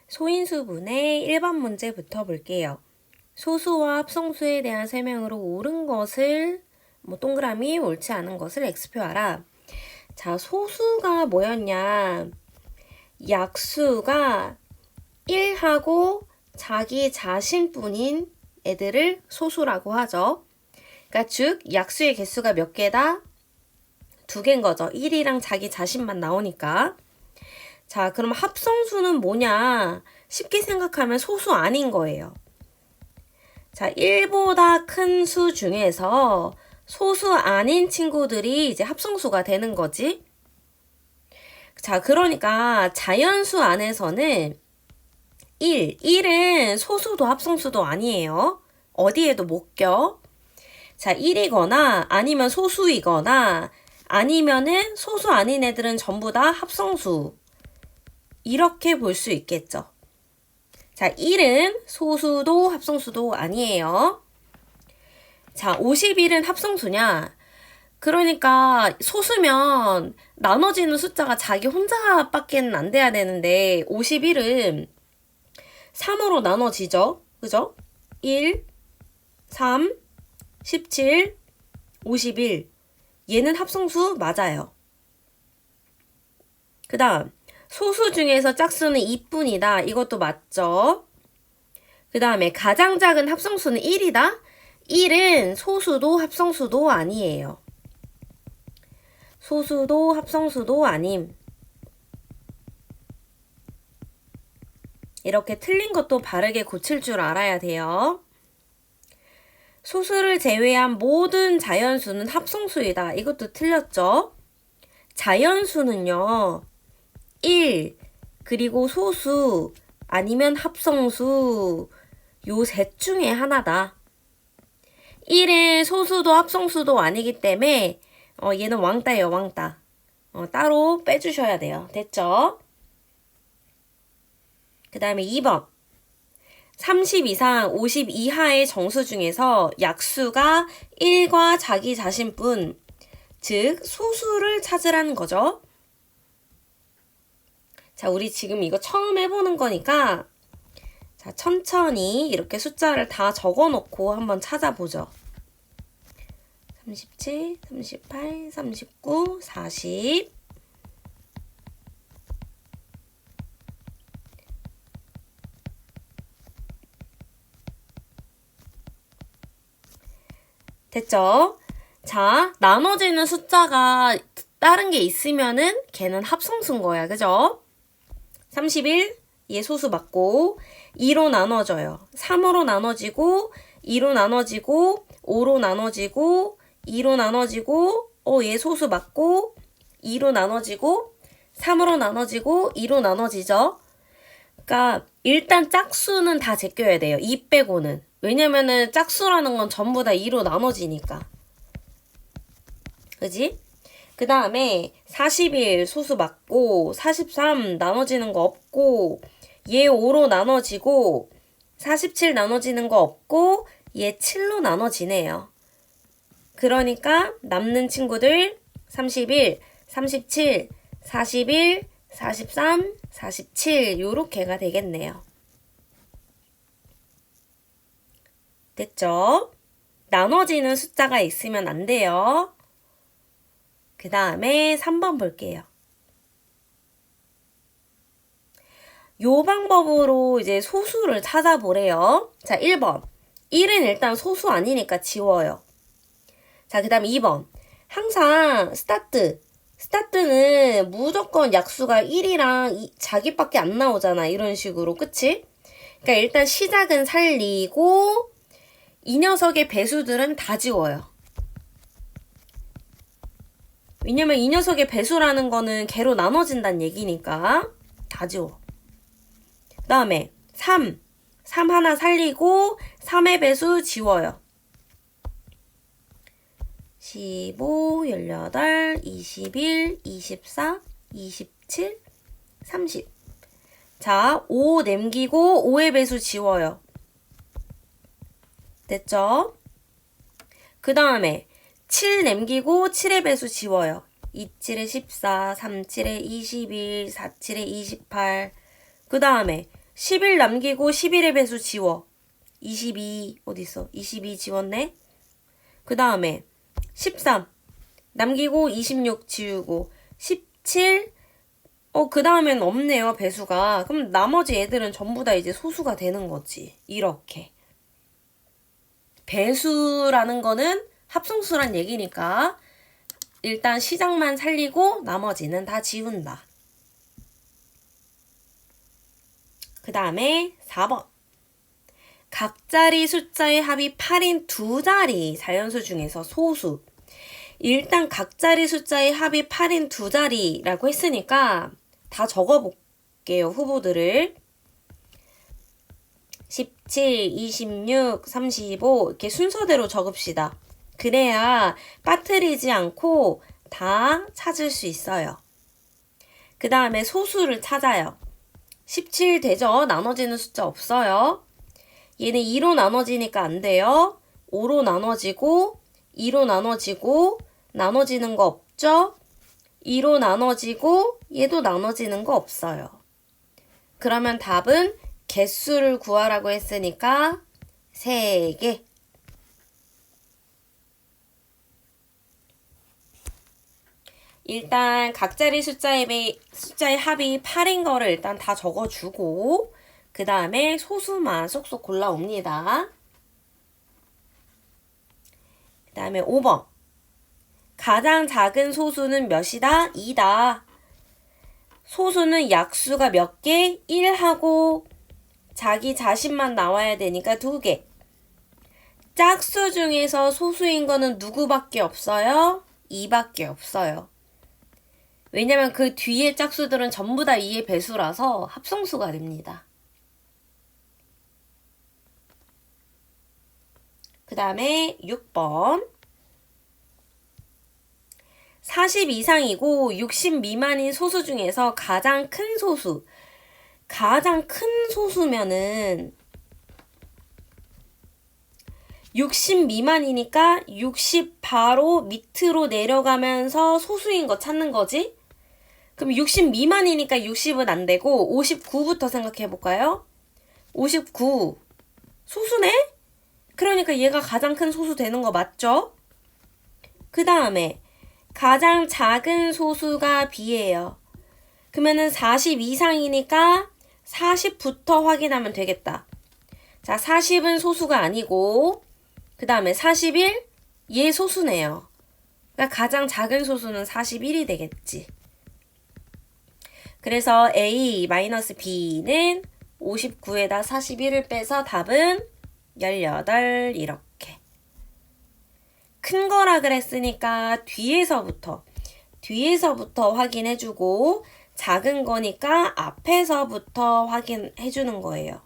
소인수분의 1번 문제부터 볼게요. 소수와 합성수에 대한 설명으로 옳은 것을 동그라미 옳지 않은 것을 X표하라. 자, 소수가 뭐였냐? 약수가 1하고 자기 자신뿐인 애들을 소수라고 하죠. 그러니까 즉 약수의 개수가 몇 개다? 2개인 거죠. 1이랑 자기 자신만 나오니까. 자, 그럼 합성수는 뭐냐? 쉽게 생각하면 소수 아닌 거예요. 자, 1보다 큰 수 중에서 소수 아닌 친구들이 이제 합성수가 되는 거지. 자, 그러니까 자연수 안에서는 1은 소수도 합성수도 아니에요. 어디에도 못 껴. 자, 1이거나 아니면 소수이거나 아니면은 소수 아닌 애들은 전부 다 합성수. 이렇게 볼 수 있겠죠. 자, 1은 소수도 합성수도 아니에요. 자, 51은 합성수냐? 그러니까 소수면 나눠지는 숫자가 자기 혼자밖에 안 돼야 되는데 51은 3으로 나눠지죠. 그죠? 1, 3, 17, 51. 얘는 합성수 맞아요. 그 다음 소수 중에서 짝수는 2뿐이다. 이것도 맞죠? 그 다음에 가장 작은 합성수는 1이다. 1은 소수도 합성수도 아니에요. 소수도 합성수도 아님. 이렇게 틀린 것도 바르게 고칠 줄 알아야 돼요. 소수를 제외한 모든 자연수는 합성수이다. 이것도 틀렸죠? 자연수는요. 1, 그리고 소수, 아니면 합성수, 요 셋 중에 하나다. 1은 소수도 합성수도 아니기 때문에 얘는 왕따예요, 왕따. 따로 빼주셔야 돼요. 됐죠? 그 다음에 2번. 30 이상 50 이하의 정수 중에서 약수가 1과 자기 자신뿐, 즉 소수를 찾으라는 거죠. 자, 우리 지금 이거 처음 해보는 거니까 자, 천천히 이렇게 숫자를 다 적어놓고 한번 찾아보죠. 37, 38, 39, 40. 됐죠? 자, 나눠지는 숫자가 다른 게 있으면은 걔는 합성수인 거야. 그죠? 31, 얘 소수 맞고 2로 나눠져요. 3으로 나눠지고 2로 나눠지고 5로 나눠지고 2로 나눠지고 얘 소수 맞고 2로 나눠지고 3으로 나눠지고 2로 나눠지죠. 그러니까 일단 짝수는 다 제껴야 돼요. 2 빼고는. 왜냐면은 짝수라는 건 전부 다 2로 나눠지니까. 그지? 그 다음에 41 소수 맞고 43 나눠지는 거 없고 얘 5로 나눠지고 47 나눠지는 거 없고 얘 7로 나눠지네요. 그러니까 남는 친구들 31, 37, 41, 43, 47 요렇게가 되겠네요. 됐죠? 나눠지는 숫자가 있으면 안 돼요. 그 다음에 3번 볼게요. 요 방법으로 이제 소수를 찾아보래요. 자, 1번. 1은 일단 소수 아니니까 지워요. 자, 그 다음 2번. 항상 스타트는 무조건 약수가 1이랑 자기밖에 안 나오잖아. 이런 식으로. 그치? 그러니까 일단 시작은 살리고 이 녀석의 배수들은 다 지워요. 왜냐면 이 녀석의 배수라는 거는 개로 나눠진다는 얘기니까 다 지워. 그 다음에 3 하나 살리고 3의 배수 지워요. 15, 18, 21, 24, 27, 30. 자, 5 남기고 5의 배수 지워요. 됐죠? 그 다음에 7 남기고 7의 배수 지워요. 27에 14, 37에 21, 47에 28. 그 다음에 11 남기고 11의 배수 지워. 22 어딨어? 22 지웠네. 그 다음에 13 남기고 26 지우고 17 그 다음엔 없네요, 배수가. 그럼 나머지 애들은 전부 다 이제 소수가 되는 거지. 이렇게. 배수라는 거는 합성수란 얘기니까 일단 시작만 살리고 나머지는 다 지운다. 그 다음에 4번. 각자리 숫자의 합이 8인 두 자리 자연수 중에서 소수. 일단 각자리 숫자의 합이 8인 두 자리라고 했으니까 다 적어볼게요, 후보들을. 17, 26, 35 이렇게 순서대로 적읍시다. 그래야 빠뜨리지 않고 다 찾을 수 있어요. 그 다음에 소수를 찾아요. 17 되죠? 나눠지는 숫자 없어요. 얘는 2로 나눠지니까 안 돼요. 5로 나눠지고 2로 나눠지고 나눠지는 거 없죠? 2로 나눠지고 얘도 나눠지는 거 없어요. 그러면 답은 개수를 구하라고 했으니까 3개. 일단 각자리 숫자의 합이 8인 거를 일단 다 적어주고 그 다음에 소수만 쏙쏙 골라옵니다. 그 다음에 5번. 가장 작은 소수는 몇이다? 2다. 소수는 약수가 몇 개? 1하고 자기 자신만 나와야 되니까 2개. 짝수 중에서 소수인 거는 누구밖에 없어요? 2밖에 없어요. 왜냐면 그 뒤에 짝수들은 전부 다 2의 배수라서 합성수가 됩니다. 그 다음에 6번. 40 이상이고 60 미만인 소수 중에서 가장 큰 소수. 가장 큰 소수면은 60 미만이니까 60 바로 밑으로 내려가면서 소수인 거 찾는 거지? 그럼 60 미만이니까 60은 안 되고 59부터 생각해 볼까요? 59 소수네? 그러니까 얘가 가장 큰 소수 되는 거 맞죠? 그 다음에 가장 작은 소수가 B예요. 그러면은 40 이상이니까 40부터 확인하면 되겠다. 자, 40은 소수가 아니고 그 다음에 41, 얘 소수네요. 그러니까 가장 작은 소수는 41이 되겠지. 그래서 A-B는 59에다 41을 빼서 답은 18 이렇게. 큰 거라 그랬으니까 뒤에서부터 확인해주고 작은 거니까 앞에서부터 확인해주는 거예요.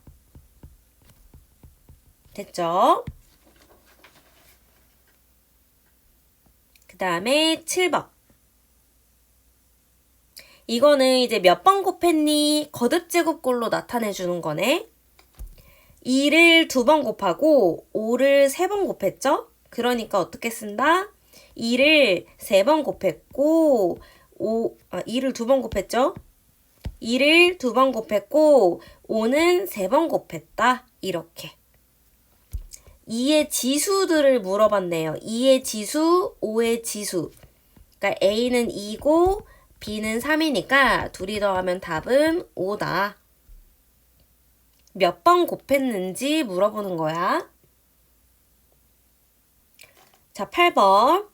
됐죠? 그 다음에 7번. 이거는 이제 몇 번 곱했니? 거듭제곱꼴로 나타내주는 거네. 2를 2번 곱하고 5를 3번 곱했죠? 그러니까 어떻게 쓴다? 2를 3번 곱했고 2를 2번 곱했죠? 2를 2번 곱했고 5는 3번 곱했다. 이렇게. 2의 지수들을 물어봤네요. 2의 지수, 5의 지수. 그러니까 A는 2고 B는 3이니까 둘이 더하면 답은 5다. 몇 번 곱했는지 물어보는 거야. 자, 8번.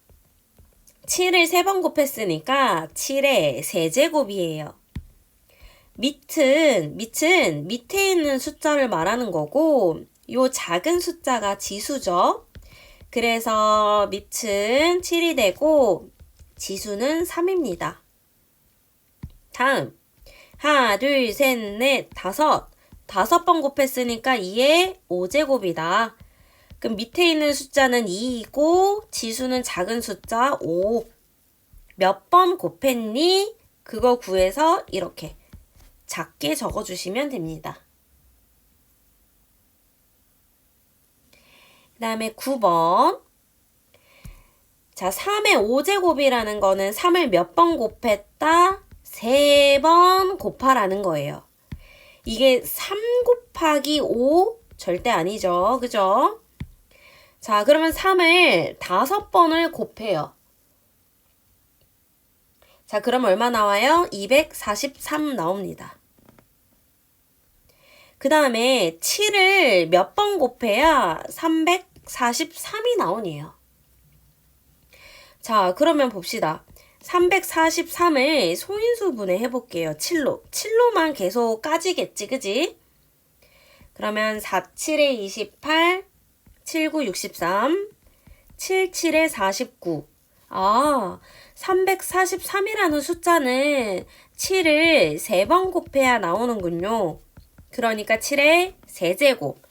7을 3번 곱했으니까 7의 세제곱이에요. 밑은 밑에 있는 숫자를 말하는 거고 요 작은 숫자가 지수죠. 그래서 밑은 7이 되고 지수는 3입니다. 다음 하나, 둘, 셋, 넷, 다섯. 5번 곱했으니까 2의 5제곱이다. 그럼 밑에 있는 숫자는 2이고 지수는 작은 숫자 5. 몇 번 곱했니? 그거 구해서 이렇게 작게 적어주시면 됩니다. 그 다음에 9번. 자, 3의 5제곱이라는 거는 3을 몇 번 곱했다? 3번 곱하라는 거예요. 이게 3 곱하기 5 절대 아니죠. 그죠? 자, 그러면 3을 5번을 곱해요. 자, 그럼 얼마 나와요? 243 나옵니다. 그 다음에 7을 몇 번 곱해야 343이 나오네요. 자, 그러면 봅시다. 343을 소인수분해 해볼게요. 7로. 7로만 계속 까지겠지, 그지? 그러면 4, 7에 28, 7, 9, 63, 7, 7에 49. 아, 343이라는 숫자는 7을 3번 곱해야 나오는군요. 그러니까 7의 세제곱.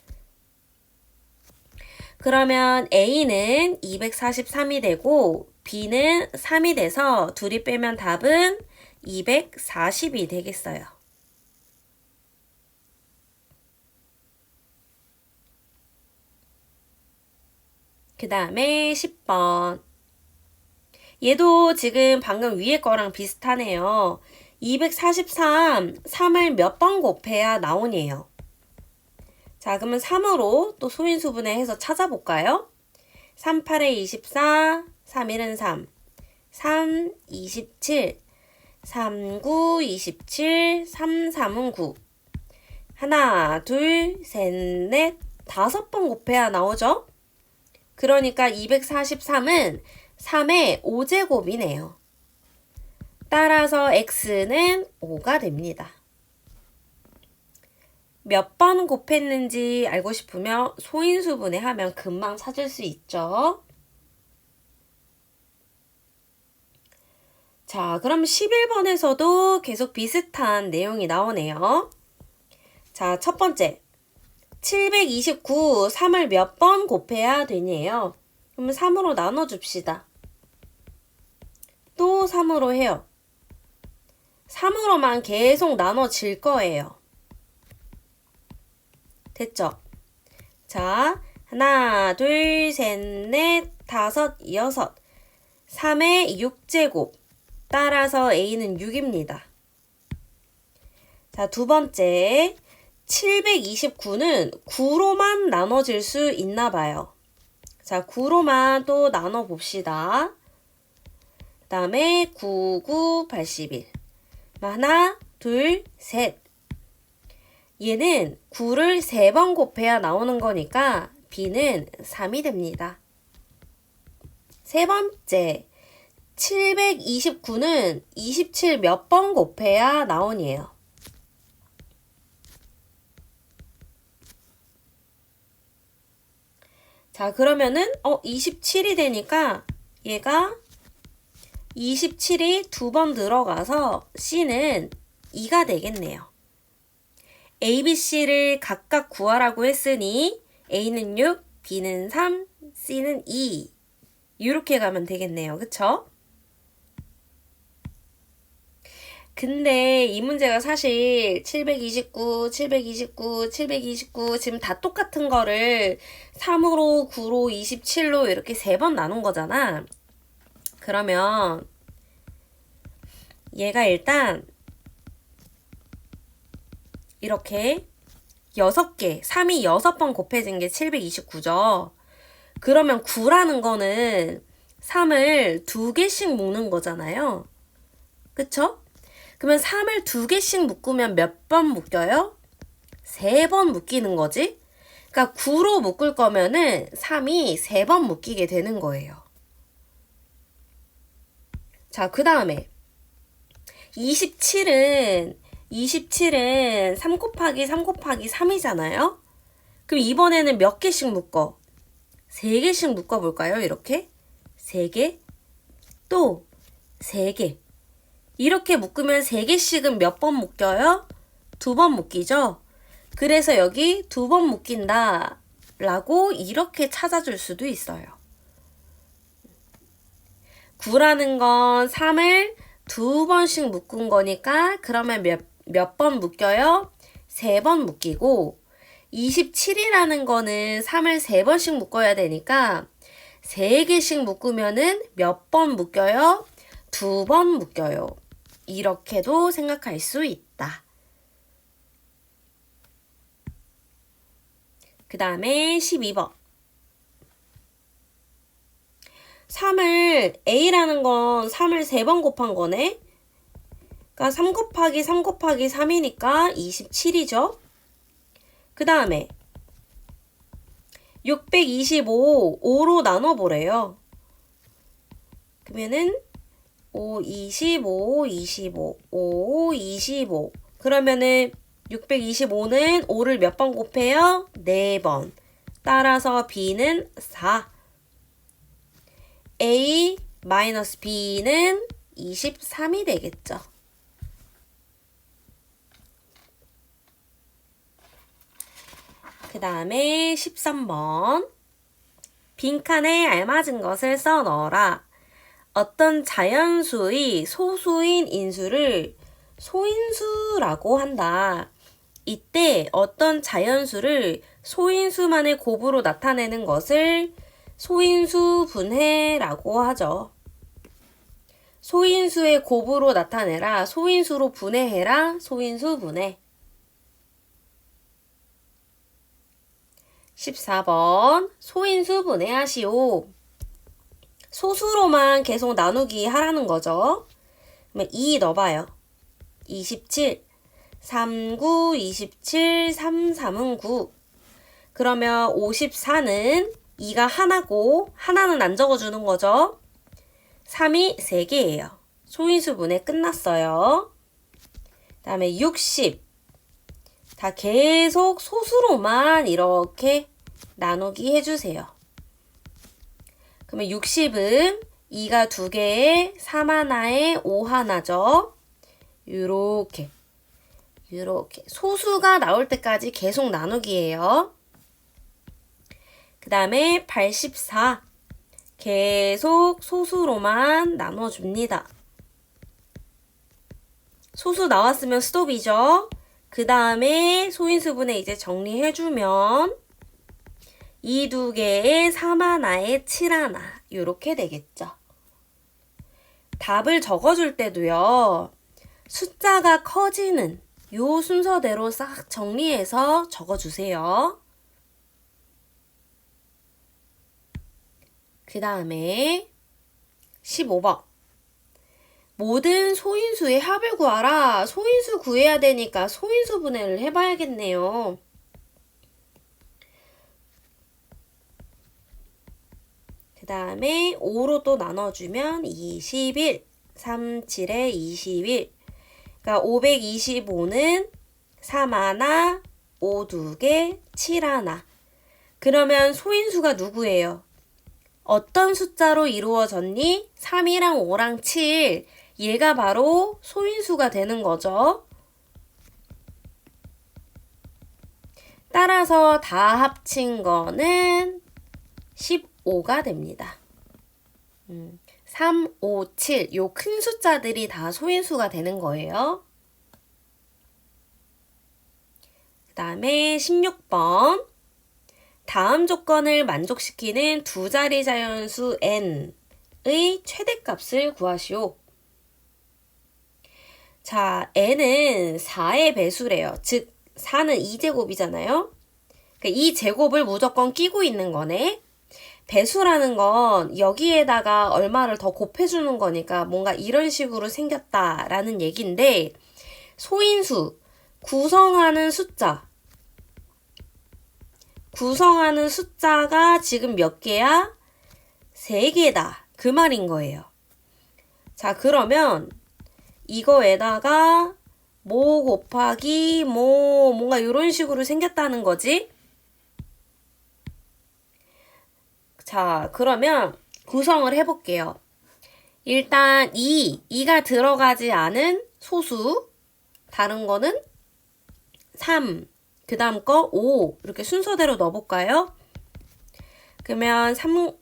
그러면 A는 243이 되고 B는 3이 돼서 둘이 빼면 답은 240이 되겠어요. 그 다음에 10번. 얘도 지금 방금 위에 거랑 비슷하네요. 243, 3을 몇 번 곱해야 나오네요. 자, 그러면 3으로 또 소인수분해 해서 찾아볼까요? 3, 8에 24, 3, 1은 3, 3, 27, 3, 9, 27, 3, 3은 9. 하나, 둘, 셋, 넷, 5번 곱해야 나오죠? 그러니까 243은 3의 5제곱이네요. 따라서 x는 5가 됩니다. 몇 번 곱했는지 알고 싶으면 소인수분해 하면 금방 찾을 수 있죠. 자, 그럼 11번에서도 계속 비슷한 내용이 나오네요. 자, 첫 번째. 729, 3을 몇 번 곱해야 되니에요. 그러면 3으로 나눠줍시다. 또 3으로 해요. 3으로만 계속 나눠질 거예요. 됐죠? 자, 하나, 둘, 셋, 넷, 다섯, 여섯. 3의 6제곱. 따라서 A는 6입니다. 자, 두 번째. 729는 9로만 나눠질 수 있나 봐요. 자, 9로만 또 나눠봅시다. 그 다음에 9, 9, 81. 하나, 둘, 셋. 얘는 9를 3번 곱해야 나오는 거니까 B는 3이 됩니다. 세 번째, 729는 27 몇 번 곱해야 나오니에요. 자, 그러면은 27이 되니까 얘가 27이 2번 들어가서 C는 2가 되겠네요. A, B, C를 각각 구하라고 했으니 A는 6, B는 3, C는 2. 이렇게 가면 되겠네요. 그쵸? 근데 이 문제가 사실 729, 729, 729 지금 다 똑같은 거를 3으로, 9로, 27로 이렇게 3번 나눈 거잖아. 그러면 얘가 일단 이렇게 6개, 3이 6번 곱해진 게 729죠. 그러면 9라는 거는 3을 2개씩 묶는 거잖아요. 그쵸? 그러면 3을 2개씩 묶으면 몇 번 묶여요? 3번 묶이는 거지? 그러니까 9로 묶을 거면은 3이 3번 묶이게 되는 거예요. 자, 그 다음에 27은 3 곱하기 3 곱하기 3이잖아요? 그럼 이번에는 몇 개씩 묶어? 3개씩 묶어볼까요? 이렇게 3개, 또 3개. 이렇게 묶으면 3개씩은 몇 번 묶여요? 2번 묶이죠? 그래서 여기 2번 묶인다 라고 이렇게 찾아줄 수도 있어요. 9라는 건 3을 2번씩 묶은 거니까 그러면 몇 번 묶여요? 3번 묶이고 27이라는 거는 3을 3번씩 묶어야 되니까 3개씩 묶으면은 몇 번 묶여요? 2번 묶여요. 이렇게도 생각할 수 있다. 그 다음에 12번. 3을 A라는 건 3을 3번 곱한 거네. 그러니까 3 곱하기 3 곱하기 3이니까 27이죠. 그 다음에 625, 5로 나눠보래요. 그러면은 5, 25, 25, 5, 25. 그러면은 625는 5를 몇 번 곱해요? 4번. 따라서 B는 4. A 마이너스 B는 23이 되겠죠. 그 다음에 13번. 빈칸에 알맞은 것을 써 넣어라. 어떤 자연수의 소수인 인수를 소인수라고 한다. 이때 어떤 자연수를 소인수만의 곱으로 나타내는 것을 소인수 분해라고 하죠. 소인수의 곱으로 나타내라. 소인수로 분해해라. 소인수 분해. 14번 소인수 분해하시오. 소수로만 계속 나누기 하라는 거죠. 그러면 2 넣어봐요. 27, 3, 9, 27, 3, 3은 9. 그러면 54는 2가 하나고 하나는 안 적어주는 거죠. 3이 3개예요. 소인수 분해 끝났어요. 그 다음에 60. 다 계속 소수로만 이렇게 나누기 해주세요. 그러면 60은 2가 2개에 3 하나에 5 하나죠. 요렇게 소수가 나올 때까지 계속 나누기예요. 그 다음에 84. 계속 소수로만 나눠줍니다. 소수 나왔으면 스톱이죠. 그 다음에 소인수분해 이제 정리해주면 2 2개에 3 하나에 7 하나 이렇게 되겠죠. 답을 적어줄 때도요. 숫자가 커지는 요 순서대로 싹 정리해서 적어주세요. 그 다음에 15번. 모든 소인수의 합을 구하라. 소인수 구해야 되니까 소인수 분해를 해봐야겠네요. 그 다음에 5로 또 나눠주면 21, 3, 7에 21. 그러니까 525는 3 하나, 5 2개, 7 하나. 그러면 소인수가 누구예요? 어떤 숫자로 이루어졌니? 3이랑 5랑 7. 얘가 바로 소인수가 되는 거죠. 따라서 다 합친 거는 15가 됩니다. 3, 5, 7. 요 큰 숫자들이 다 소인수가 되는 거예요. 그 다음에 16번. 다음 조건을 만족시키는 두 자리 자연수 n의 최대값을 구하시오. 자, n은 4의 배수래요. 즉 4는 2제곱이잖아요. 그러니까 이 제곱을 무조건 끼고 있는 거네. 배수라는 건 여기에다가 얼마를 더 곱해주는 거니까 뭔가 이런 식으로 생겼다라는 얘기인데, 소인수, 구성하는 숫자가 지금 몇 개야? 3개다. 그 말인 거예요. 자, 그러면 이거에다가 뭐 곱하기 뭔가 이런 식으로 생겼다는 거지. 자, 그러면 구성을 해볼게요. 일단 2가 들어가지 않은 소수, 다른 거는 3, 그 다음 거 5 이렇게 순서대로 넣어볼까요? 그러면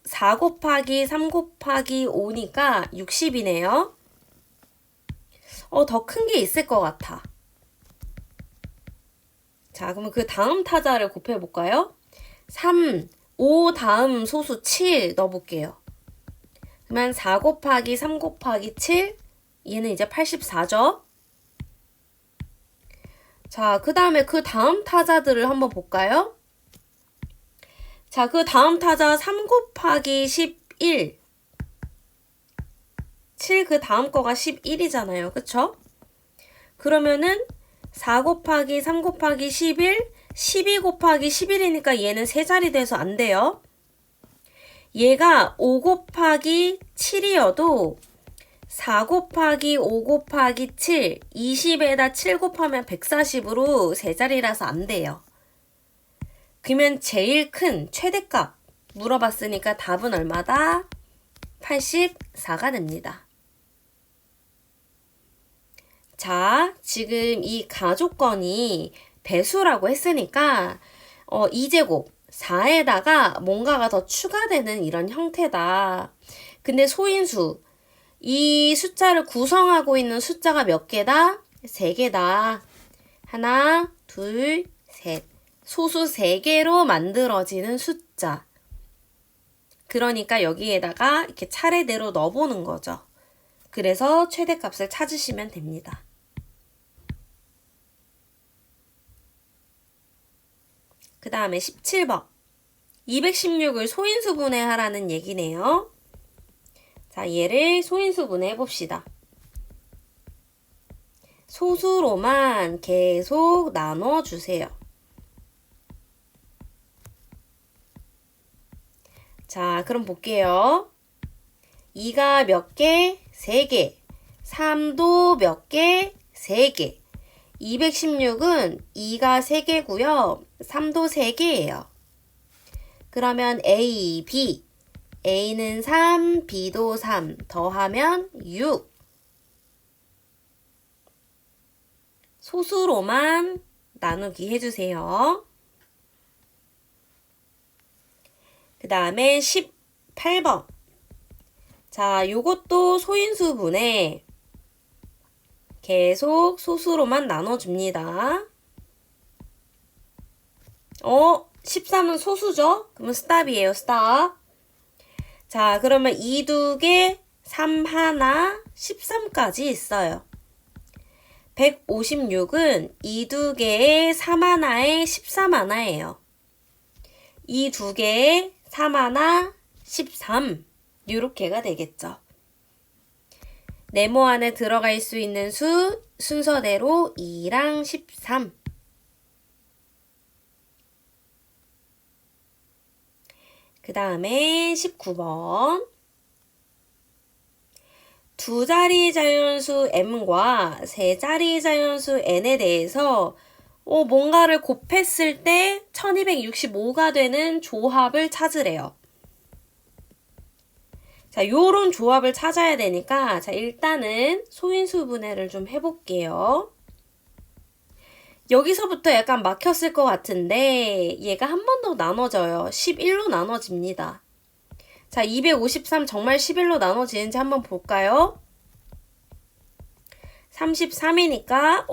4 곱하기 3 곱하기 5니까 60이네요. 더 큰 게 있을 것 같아. 자, 그러면 그 다음 타자를 곱해볼까요? 3, 5 다음 소수 7 넣어볼게요. 그러면 4 곱하기 3 곱하기 7, 얘는 이제 84죠? 자, 그 다음에 그 다음 타자들을 한번 볼까요? 자, 그 다음 타자 3 곱하기 11. 7 그 다음 거가 11이잖아요. 그쵸? 그러면은 4 곱하기 3 곱하기 11, 12 곱하기 11이니까 얘는 세 자리 돼서 안 돼요. 얘가 5 곱하기 7이어도 4 곱하기 5 곱하기 7, 20에다 7 곱하면 140으로 세 자리라서 안 돼요. 그러면 제일 큰 최대값 물어봤으니까 답은 얼마다? 84가 됩니다. 자, 지금 이 가족건이 배수라고 했으니까 2제곱 4에다가 뭔가가 더 추가되는 이런 형태다. 근데 소인수 이 숫자를 구성하고 있는 숫자가 몇 개다? 3개다. 하나, 둘, 셋. 소수 3개로 만들어지는 숫자. 그러니까 여기에다가 이렇게 차례대로 넣어보는 거죠. 그래서 최대값을 찾으시면 됩니다. 그 다음에 17번. 216을 소인수 분해하라는 얘기네요. 자, 얘를 소인수 분해해 봅시다. 소수로만 계속 나눠주세요. 자, 그럼 볼게요. 2가 몇 개? 3개. 3도 몇 개? 3개. 216은 2가 3개고요. 3도 3개예요. 그러면 A, B. A는 3, B도 3. 더하면 6. 소수로만 나누기 해주세요. 그 다음에 18번. 자, 요것도 소인수분해 계속 소수로만 나눠줍니다. 13은 소수죠? 그러면 스탑이에요, 스탑. 자, 그러면 2, 2개, 3 하나, 13까지 있어요. 156은 2, 2개에 3 하나에 13 하나예요. 2, 2개에 3 하나, 13. 요렇게가 되겠죠. 네모 안에 들어갈 수 있는 수 순서대로 2랑 13. 그 다음에 19번. 두 자리 자연수 m과 세 자리 자연수 n에 대해서 뭔가를 곱했을 때 1265가 되는 조합을 찾으래요. 자, 요런 조합을 찾아야 되니까 자, 일단은 소인수 분해를 좀 해볼게요. 여기서부터 약간 막혔을 것 같은데 얘가 한 번 더 나눠져요. 11로 나눠집니다. 자, 253 정말 11로 나눠지는지 한번 볼까요? 33이니까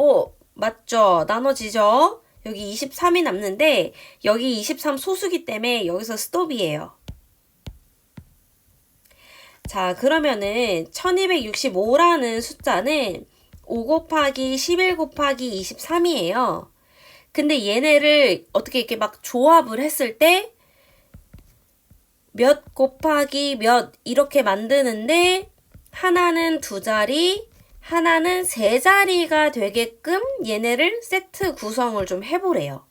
맞죠? 나눠지죠? 여기 23이 남는데 여기 23 소수기 때문에 여기서 스톱이에요. 자, 그러면은 1265라는 숫자는 5 곱하기 11 곱하기 23이에요. 근데 얘네를 어떻게 이렇게 막 조합을 했을 때 몇 곱하기 몇 이렇게 만드는데 하나는 두 자리, 하나는 세 자리가 되게끔 얘네를 세트 구성을 좀 해보래요.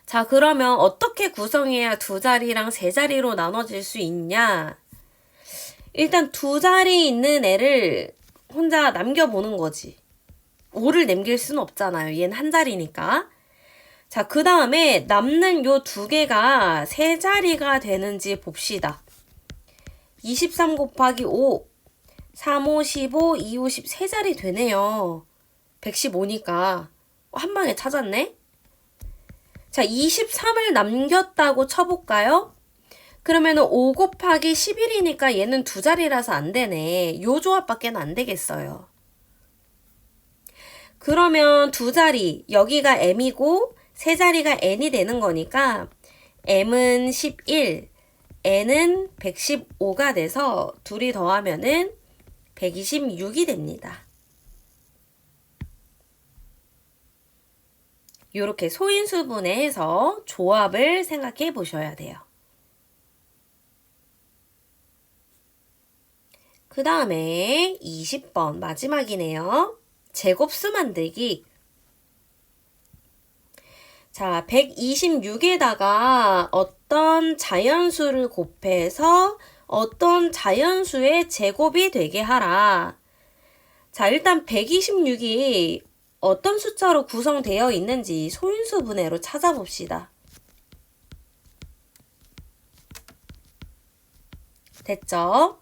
자, 그러면 어떻게 구성해야 두 자리랑 세 자리로 나눠질 수 있냐? 일단 두 자리 있는 애를 혼자 남겨보는 거지. 5를 남길 수는 없잖아요. 얘는 한 자리니까. 자, 그 다음에 남는 요 두 개가 세 자리가 되는지 봅시다. 23 곱하기 5, 3, 5, 15, 2, 5, 10, 세 자리 되네요. 115니까. 한 방에 찾았네? 자, 23을 남겼다고 쳐볼까요? 그러면은 5 곱하기 11이니까 얘는 두 자리라서 안 되네. 요 조합밖에 안 되겠어요. 그러면 두 자리, 여기가 m이고 세 자리가 n이 되는 거니까 m은 11, n은 115가 돼서 둘이 더하면은 126이 됩니다. 요렇게 소인수분해 해서 조합을 생각해 보셔야 돼요. 그 다음에 20번 마지막이네요. 제곱수 만들기. 자, 126에다가 어떤 자연수를 곱해서 어떤 자연수의 제곱이 되게 하라. 자, 일단 126이 어떤 숫자로 구성되어 있는지 소인수 분해로 찾아봅시다. 됐죠?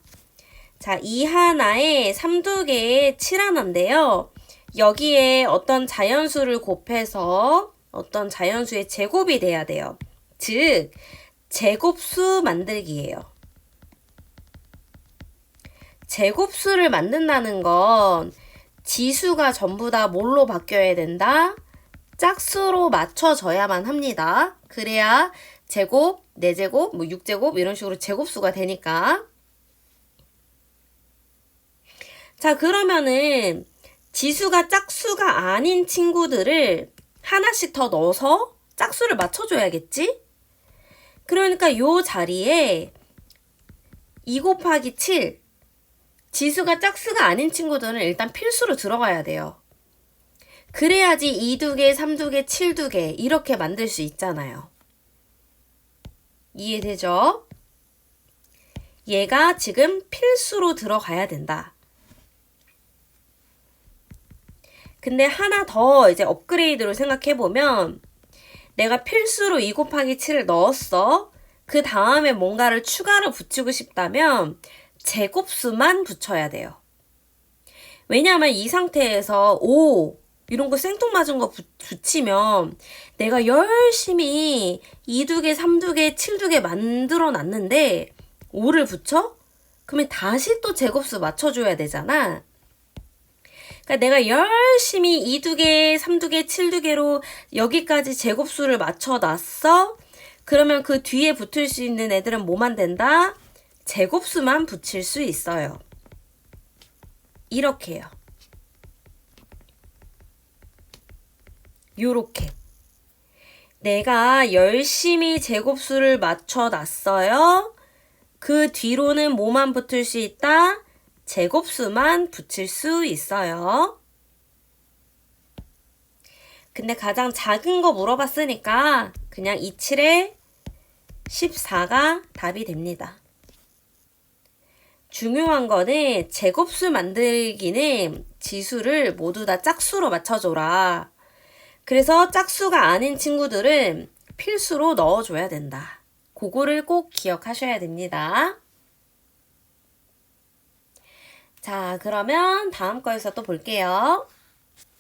자, 2 하나에 3 두 개에 7 하나인데요. 여기에 어떤 자연수를 곱해서 어떤 자연수의 제곱이 돼야 돼요. 즉, 제곱수 만들기예요. 제곱수를 만든다는 건 지수가 전부 다 뭘로 바뀌어야 된다? 짝수로 맞춰져야만 합니다. 그래야 제곱, 4제곱, 6제곱 이런 식으로 제곱수가 되니까. 자, 그러면은 지수가 짝수가 아닌 친구들을 하나씩 더 넣어서 짝수를 맞춰줘야겠지? 그러니까 요 자리에 2 곱하기 7 지수가 짝수가 아닌 친구들은 일단 필수로 들어가야 돼요. 그래야지 2 두 개, 3 두 개, 7 두 개 이렇게 만들 수 있잖아요. 이해되죠? 얘가 지금 필수로 들어가야 된다. 근데 하나 더 이제 업그레이드로 생각해보면 내가 필수로 2 곱하기 7을 넣었어. 그 다음에 뭔가를 추가로 붙이고 싶다면 제곱수만 붙여야 돼요. 왜냐하면 이 상태에서 5 이런 거 생뚱맞은 거 붙이면 내가 열심히 2 두 개, 3 두 개, 7 두 개 만들어 놨는데 5를 붙여? 그러면 다시 또 제곱수 맞춰줘야 되잖아. 그러니까 내가 열심히 2 두 개, 3 두 개, 7 두 개로 여기까지 제곱수를 맞춰놨어? 그러면 그 뒤에 붙을 수 있는 애들은 뭐만 된다? 제곱수만 붙일 수 있어요. 이렇게요. 요렇게. 내가 열심히 제곱수를 맞춰놨어요. 그 뒤로는 뭐만 붙을 수 있다? 제곱수만 붙일 수 있어요. 근데 가장 작은 거 물어봤으니까 그냥 27에 14가 답이 됩니다. 중요한 거는 제곱수 만들기는 지수를 모두 다 짝수로 맞춰줘라. 그래서 짝수가 아닌 친구들은 필수로 넣어줘야 된다. 그거를 꼭 기억하셔야 됩니다. 자, 그러면 다음 거에서 또 볼게요.